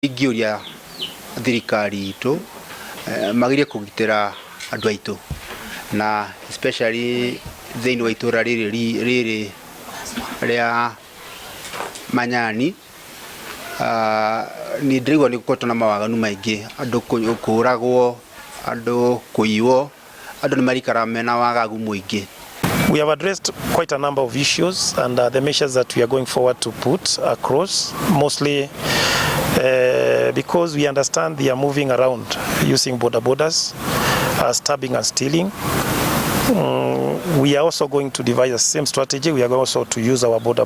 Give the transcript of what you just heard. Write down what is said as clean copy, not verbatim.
Ingĩũria thirikari itũ magirie kũgitĩra andũ aitũ na especially thĩinĩ wa itũra rĩrĩ rĩa Manyani. Ni ndĩraigua nĩ gũkoretwo na mawaganu maingĩ, andũ kũragwo, andũ kũiywo, andũ nĩ marikara mena wagagu mũingĩ. We have addressed quite a number of issues, and the measures that we are going forward to put across, mostly because we understand they are moving around using borders, stabbing and stealing. We are also going to devise the same strategy. We are going also to use our borders.